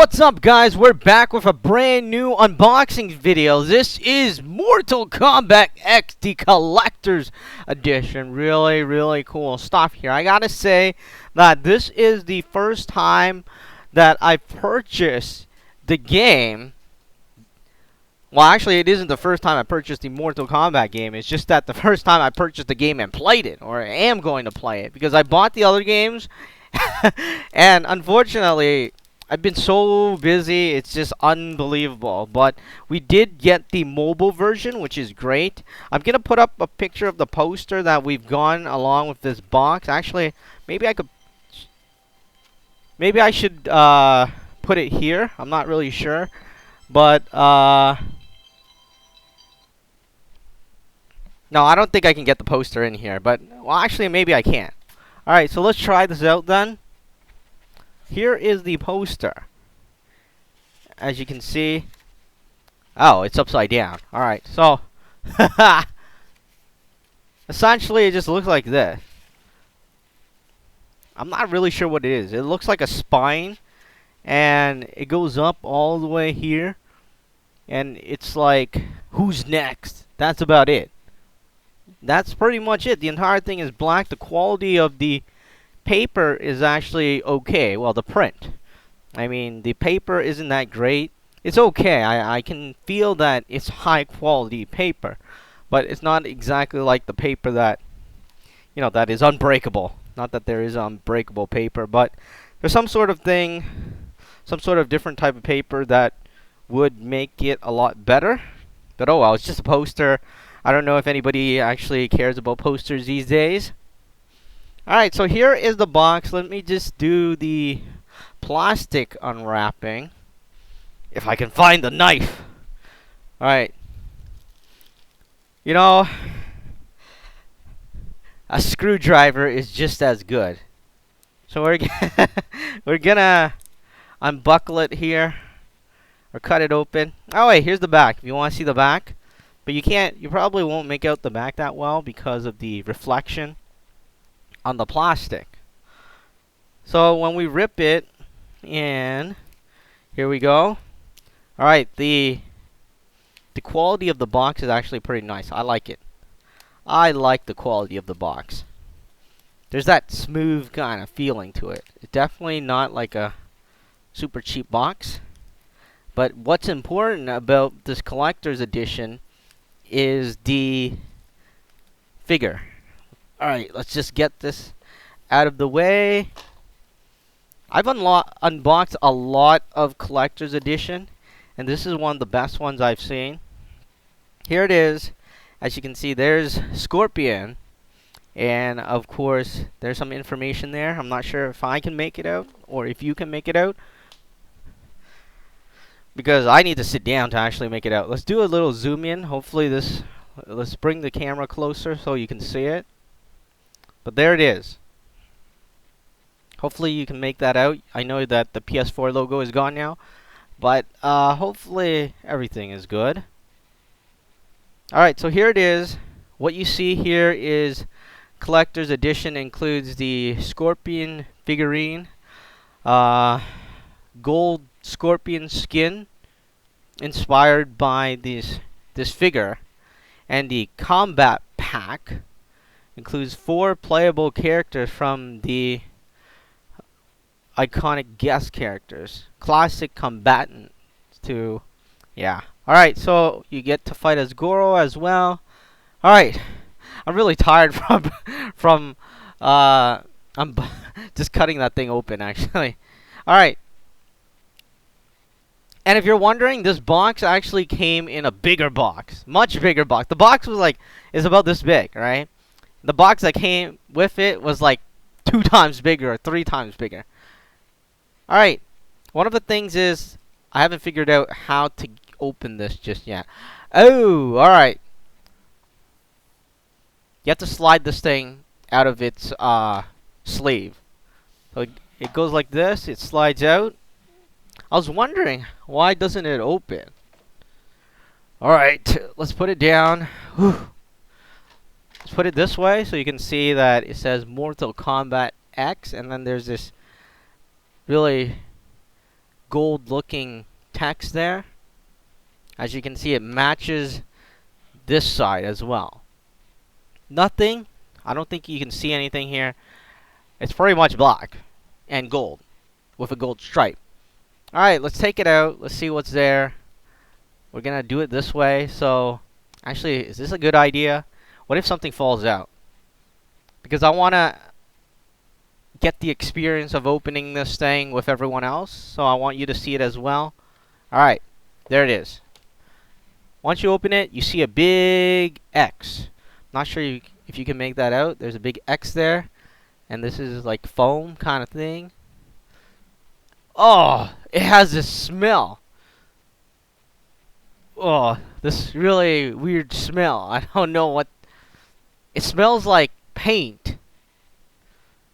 What's up, guys? We're back with a brand new unboxing video. This is Mortal Kombat X, the Collector's Edition. Really cool stuff here. I gotta say that this is the first time that I purchased the game. Well, actually, it isn't the first time I purchased the Mortal Kombat game. It's just that the first time I purchased the game and played it, or am going to play it, because I bought the other games, and unfortunately, I've been so busy, it's just unbelievable. But we did get the mobile version, which is great. I'm going to put up a picture of the poster that we've gone along with this box. Actually, maybe I should put it here. I'm not really sure. But, no, I don't think I can get the poster in here. But, well, actually, maybe I can. Alright, so let's try this out then. Here is the poster. As you can see. Oh, it's upside down. Alright, so. Essentially, it just looks like this. I'm not really sure what it is. It looks like a spine. And it goes up all the way here. And it's like, who's next? That's about it. That's pretty much it. The entire thing is black. The quality of the paper is actually okay. Well, the print. I mean, the paper isn't that great. It's okay. I can feel that it's high quality paper. But it's not exactly like the paper that, you know, that is unbreakable. Not that there is unbreakable paper, but there's some sort of thing, some sort of different type of paper that would make it a lot better. But oh well, it's just a poster. I don't know if anybody actually cares about posters these days. Alright, so here is the box. Let me just do the plastic unwrapping. If I can find the knife. Alright. You know, a screwdriver is just as good. So we're gonna unbuckle it here. Or cut it open. Oh wait, here's the back. If you want to see the back. But you probably won't make out the back that well because of the reflection on the plastic. So when we rip it, and here we go. Alright, the quality of the box is actually pretty nice. I like it. I like the quality of the box. There's that smooth kind of feeling to it. It's definitely not like a super cheap box. But what's important about this collector's edition is the figure. Alright, let's just get this out of the way. I've unboxed a lot of collector's edition, and this is one of the best ones I've seen. Here it is. As you can see, there's Scorpion, and of course there's some information there. I'm not sure if I can make it out or if you can make it out, because I need to sit down to actually make it out. Let's do a little zoom in. Hopefully let's bring the camera closer so you can see it. But there it is. Hopefully you can make that out. I know that the PS4 logo is gone now, but hopefully everything is good. Alright, so here it is. What you see here is collector's edition. Includes the Scorpion figurine, gold Scorpion skin inspired by this figure, and the Kombat pack includes 4 playable characters from the iconic guest characters, classic combatants to, yeah. Alright, so you get to fight as Goro as well. Alright, I'm really tired from I'm just cutting that thing open actually. Alright. And if you're wondering, this box actually came in a bigger box. Much bigger box. The box was is about this big, right? The box that came with it was like 2 times bigger or 3 times bigger. Alright. One of the things is, I haven't figured out how to open this just yet. Oh, alright. You have to slide this thing out of its sleeve. So it goes like this. It slides out. I was wondering, why doesn't it open? Alright, let's put it down. Whew. Let's put it this way so you can see that it says Mortal Kombat X, and then there's this really gold looking text there. As you can see, it matches this side as well. Nothing. I don't think you can see anything here. It's pretty much black and gold with a gold stripe. Alright, let's take it out. Let's see what's there. We're gonna do it this way. So, actually, is this a good idea? What if something falls out? Because I want to get the experience of opening this thing with everyone else. So I want you to see it as well. Alright, there it is. Once you open it, you see a big X. Not sure if you can make that out. There's a big X there. And this is like foam kind of thing. Oh, it has this smell. Oh, this really weird smell. I don't know what. It smells like paint.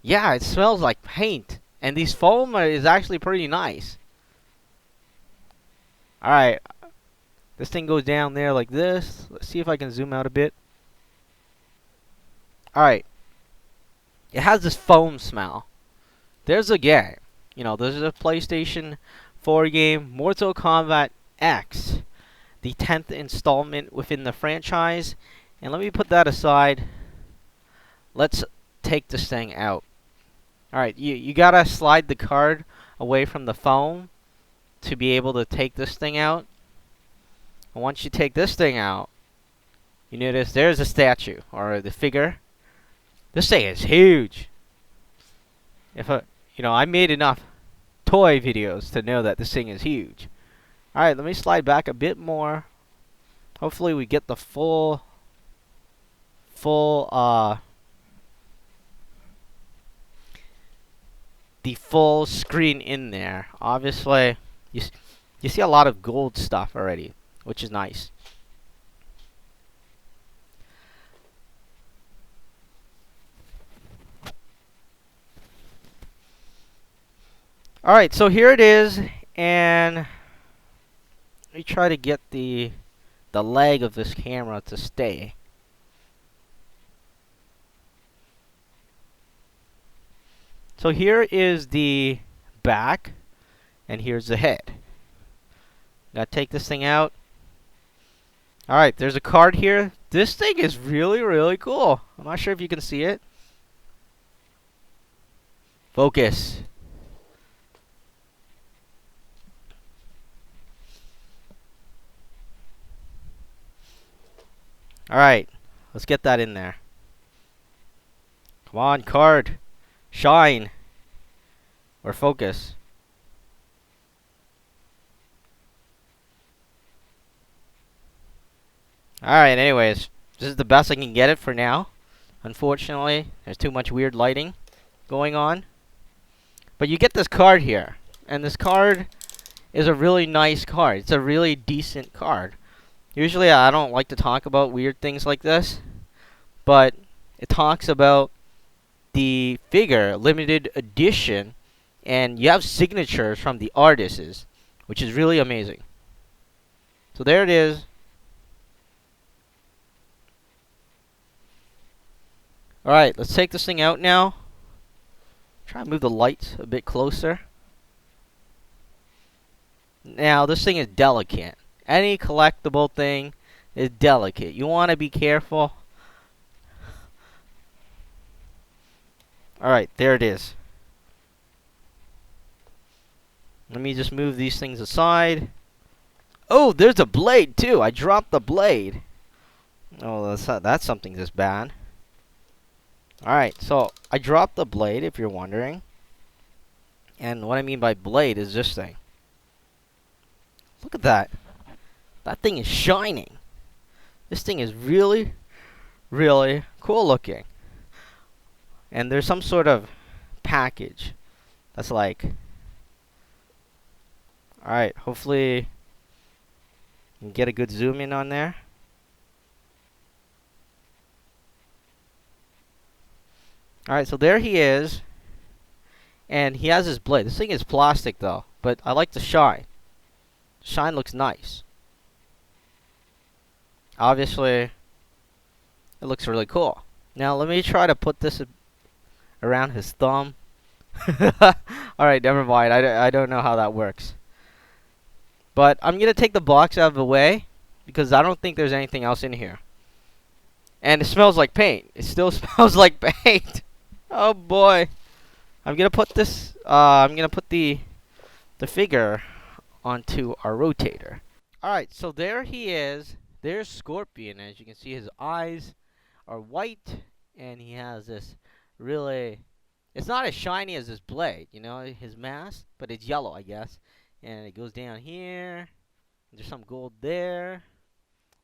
Yeah, it smells like paint. And these foam is actually pretty nice. Alright. This thing goes down there like this. Let's see if I can zoom out a bit. Alright. It has this foam smell. There's a game. You know, there's a PlayStation 4 game, Mortal Kombat X. The 10th installment within the franchise. And let me put that aside. Let's take this thing out. Alright, you gotta slide the card away from the foam to be able to take this thing out. And once you take this thing out, you notice there's a statue or the figure. This thing is huge. I made enough toy videos to know that this thing is huge. Alright, let me slide back a bit more. Hopefully we get the full screen in there. Obviously, you see a lot of gold stuff already, which is nice. Alright, so here it is, and let me try to get the leg of this camera to stay. So here is the back, and here's the head. Gotta take this thing out. Alright, there's a card here. This thing is really, really cool. I'm not sure if you can see it. Focus. Alright, let's get that in there. Come on, card. Shine. Or focus. Alright, anyways. This is the best I can get it for now. Unfortunately, there's too much weird lighting going on. But you get this card here. And this card is a really nice card. It's a really decent card. Usually I don't like to talk about weird things like this, but it talks about the figure, limited edition, and you have signatures from the artists, which is really amazing. So there it is. Alright, let's take this thing out now. Try and move the lights a bit closer. Now, this thing is delicate. Any collectible thing is delicate. You want to be careful. Alright, there it is. Let me just move these things aside. Oh, there's a blade too. I dropped the blade. Oh, that's something this bad. Alright, so I dropped the blade, if you're wondering. And what I mean by blade is this thing. Look at that. That thing is shining. This thing is really, really cool looking. And there's some sort of package that's like... Alright, hopefully you can get a good zoom in on there. Alright, so there he is. And he has his blade. This thing is plastic though, but I like the shine. Shine looks nice. Obviously, it looks really cool. Now, let me try to put this around his thumb. Alright, never mind. I don't know how that works. But I'm gonna take the box out of the way because I don't think there's anything else in here. And it smells like paint. It still smells like paint. Oh boy. I'm gonna put this. I'm gonna put the figure onto our rotator. All right. So there he is. There's Scorpion. As you can see, his eyes are white, and he has this really. It's not as shiny as his blade, you know, his mask, but it's yellow, I guess. And it goes down here. There's some gold there.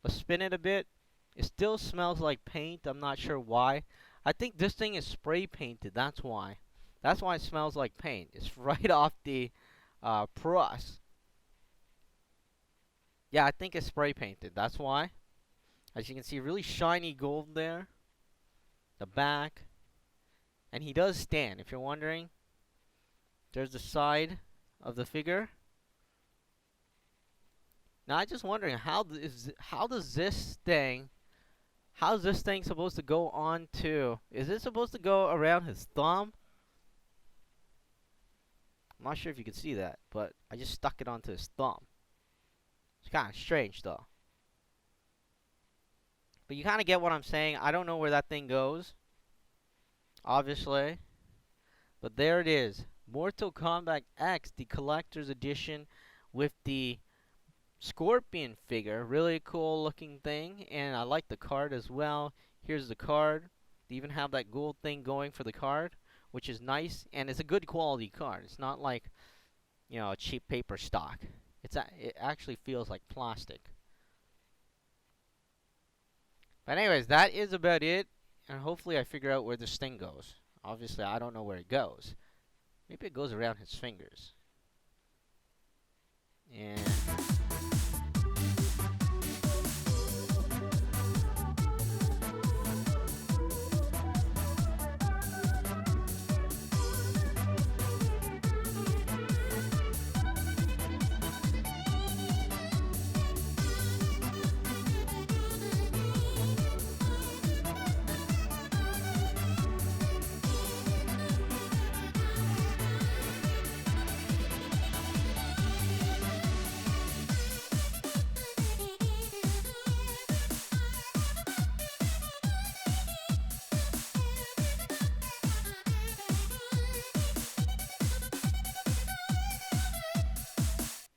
Let's spin it a bit. It still smells like paint. I'm not sure why. I think this thing is spray painted. That's why. That's why it smells like paint. It's right off the press. Yeah, I think it's spray painted. That's why. As you can see, really shiny gold there. The back. And he does stand. If you're wondering, there's the side of the figure. Now I'm just wondering how's this thing supposed to go on to? Is it supposed to go around his thumb? I'm not sure if you can see that, but I just stuck it onto his thumb. It's kind of strange though. But you kind of get what I'm saying. I don't know where that thing goes, obviously. But there it is. Mortal Kombat X, the collector's edition with the Scorpion figure. Really cool looking thing. And I like the card as well. Here's the card. They even have that gold thing going for the card, which is nice. And it's a good quality card. It's not like, you know, a cheap paper stock. It actually feels like plastic. But anyways, that is about it. And hopefully I figure out where this thing goes. Obviously, I don't know where it goes. Maybe it goes around his fingers. And